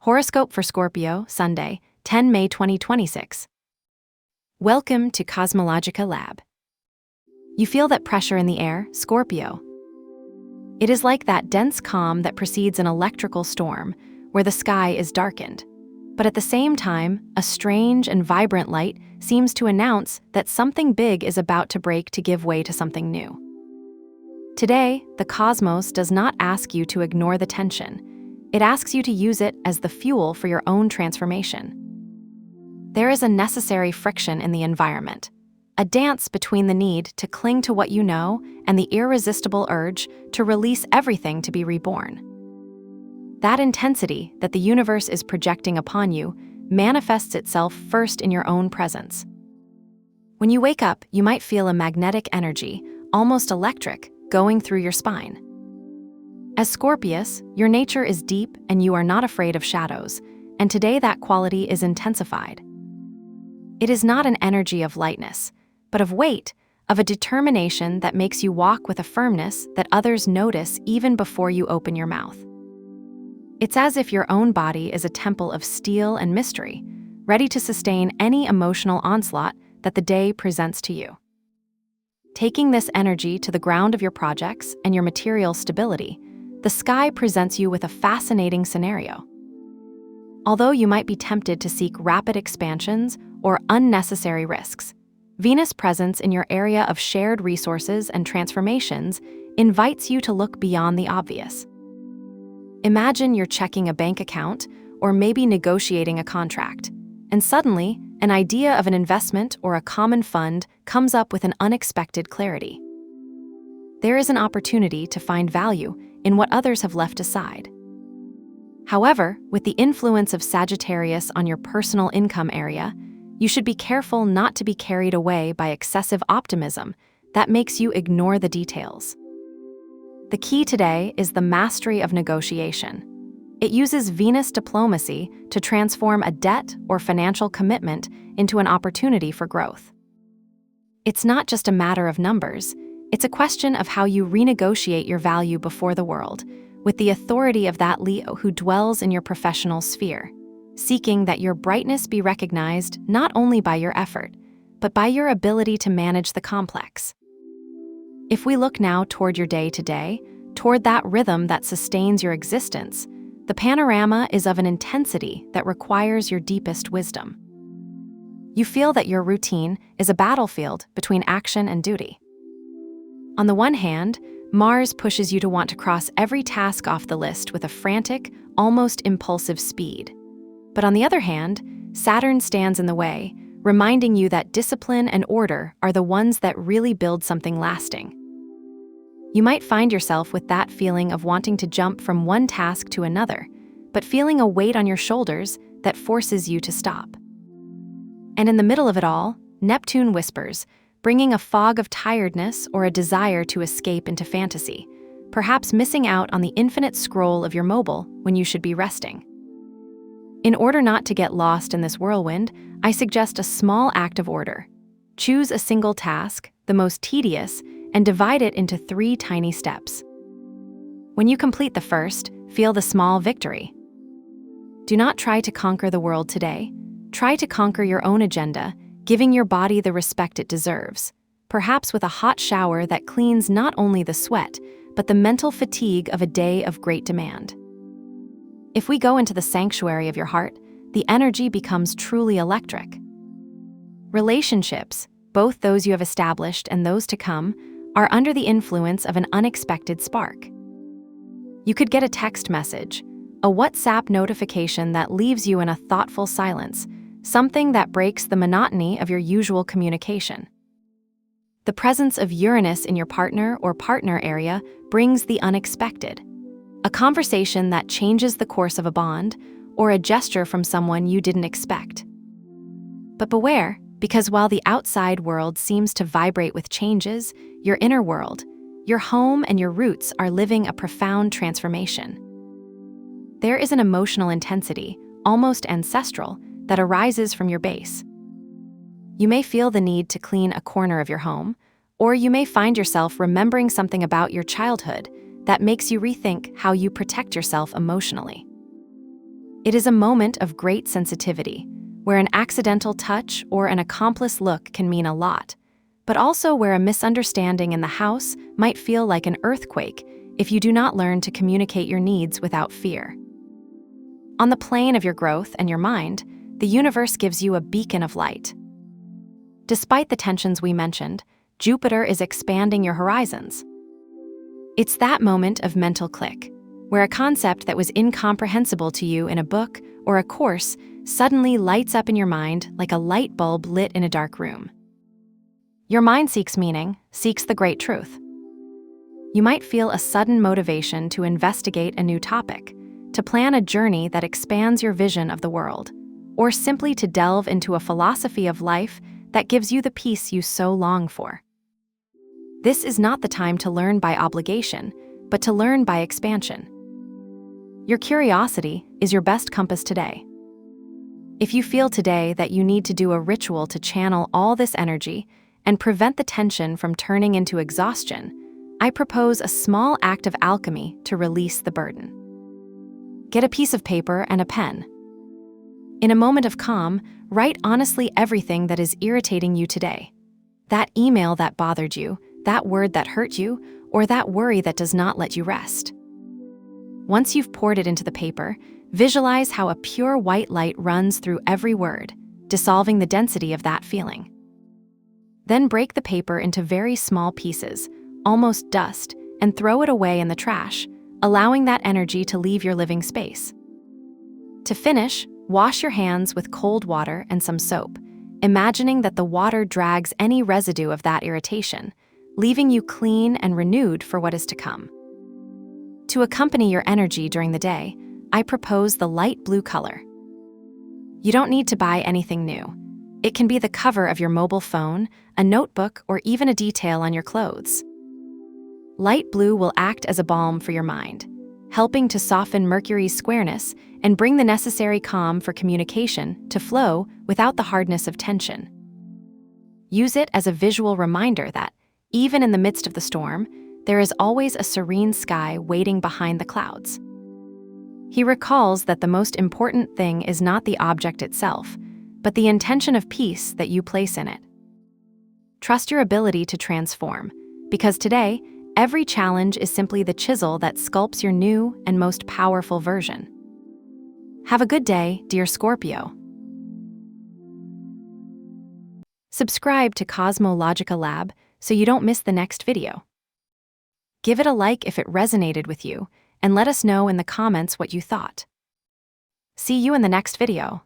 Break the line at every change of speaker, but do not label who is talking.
Horoscope for Scorpio, Sunday, 10 May 2026. Welcome to CosmologicaLab. You feel that pressure in the air, Scorpio? It is like that dense calm that precedes an electrical storm, where the sky is darkened. But at the same time, a strange and vibrant light seems to announce that something big is about to break to give way to something new. Today, the cosmos does not ask you to ignore the tension. It asks you to use it as the fuel for your own transformation. There is a necessary friction in the environment, a dance between the need to cling to what you know and the irresistible urge to release everything to be reborn. That intensity that the universe is projecting upon you manifests itself first in your own presence. When you wake up, you might feel a magnetic energy, almost electric, going through your spine. As Scorpius, your nature is deep and you are not afraid of shadows, and today that quality is intensified. It is not an energy of lightness, but of weight, of a determination that makes you walk with a firmness that others notice even before you open your mouth. It's as if your own body is a temple of steel and mystery, ready to sustain any emotional onslaught that the day presents to you. Taking this energy to the ground of your projects and your material stability, the sky presents you with a fascinating scenario. Although you might be tempted to seek rapid expansions or unnecessary risks, Venus' presence in your area of shared resources and transformations invites you to look beyond the obvious. Imagine you're checking a bank account or maybe negotiating a contract, and suddenly, an idea of an investment or a common fund comes up with an unexpected clarity. There is an opportunity to find value in what others have left aside. However, with the influence of Sagittarius on your personal income area, you should be careful not to be carried away by excessive optimism that makes you ignore the details. The key today is the mastery of negotiation. It uses Venus diplomacy to transform a debt or financial commitment into an opportunity for growth. It's not just a matter of numbers. It's a question of how you renegotiate your value before the world, with the authority of that Leo who dwells in your professional sphere, seeking that your brightness be recognized not only by your effort, but by your ability to manage the complex. If we look now toward your day-to-day, toward that rhythm that sustains your existence, the panorama is of an intensity that requires your deepest wisdom. You feel that your routine is a battlefield between action and duty. On the one hand, Mars pushes you to want to cross every task off the list with a frantic, almost impulsive speed. But on the other hand, Saturn stands in the way, reminding you that discipline and order are the ones that really build something lasting. You might find yourself with that feeling of wanting to jump from one task to another, but feeling a weight on your shoulders that forces you to stop. And in the middle of it all, Neptune whispers, bringing a fog of tiredness or a desire to escape into fantasy, perhaps missing out on the infinite scroll of your mobile when you should be resting. In order not to get lost in this whirlwind, I suggest a small act of order. Choose a single task, the most tedious, and divide it into 3 tiny steps. When you complete the first, feel the small victory. Do not try to conquer the world today. Try to conquer your own agenda, giving your body the respect it deserves, perhaps with a hot shower that cleans not only the sweat, but the mental fatigue of a day of great demand. If we go into the sanctuary of your heart, the energy becomes truly electric. Relationships, both those you have established and those to come, are under the influence of an unexpected spark. You could get a text message, a WhatsApp notification that leaves you in a thoughtful silence, something that breaks the monotony of your usual communication. The presence of Uranus in your partner or partner area brings the unexpected. A conversation that changes the course of a bond, or a gesture from someone you didn't expect. But beware, because while the outside world seems to vibrate with changes, your inner world, your home and your roots are living a profound transformation. There is an emotional intensity, almost ancestral, that arises from your base. You may feel the need to clean a corner of your home, or you may find yourself remembering something about your childhood that makes you rethink how you protect yourself emotionally. It is a moment of great sensitivity, where an accidental touch or an accomplice look can mean a lot, but also where a misunderstanding in the house might feel like an earthquake if you do not learn to communicate your needs without fear. On the plane of your growth and your mind, the universe gives you a beacon of light. Despite the tensions we mentioned, Jupiter is expanding your horizons. It's that moment of mental click, where a concept that was incomprehensible to you in a book or a course suddenly lights up in your mind like a light bulb lit in a dark room. Your mind seeks meaning, seeks the great truth. You might feel a sudden motivation to investigate a new topic, to plan a journey that expands your vision of the world, or simply to delve into a philosophy of life that gives you the peace you so long for. This is not the time to learn by obligation, but to learn by expansion. Your curiosity is your best compass today. If you feel today that you need to do a ritual to channel all this energy and prevent the tension from turning into exhaustion, I propose a small act of alchemy to release the burden. Get a piece of paper and a pen. In a moment of calm, write honestly everything that is irritating you today. That email that bothered you, that word that hurt you, or that worry that does not let you rest. Once you've poured it into the paper, visualize how a pure white light runs through every word, dissolving the density of that feeling. Then break the paper into very small pieces, almost dust, and throw it away in the trash, allowing that energy to leave your living space. To finish, wash your hands with cold water and some soap, imagining that the water drags any residue of that irritation, leaving you clean and renewed for what is to come. To accompany your energy during the day, I propose the light blue color. You don't need to buy anything new. It can be the cover of your mobile phone, a notebook, or even a detail on your clothes. Light blue will act as a balm for your mind, helping to soften Mercury's squareness and bring the necessary calm for communication to flow without the hardness of tension. Use it as a visual reminder that, even in the midst of the storm, there is always a serene sky waiting behind the clouds. He recalls that the most important thing is not the object itself, but the intention of peace that you place in it. Trust your ability to transform, because today, every challenge is simply the chisel that sculpts your new and most powerful version. Have a good day, dear Scorpio. Subscribe to CosmologicaLab so you don't miss the next video. Give it a like if it resonated with you, and let us know in the comments what you thought. See you in the next video.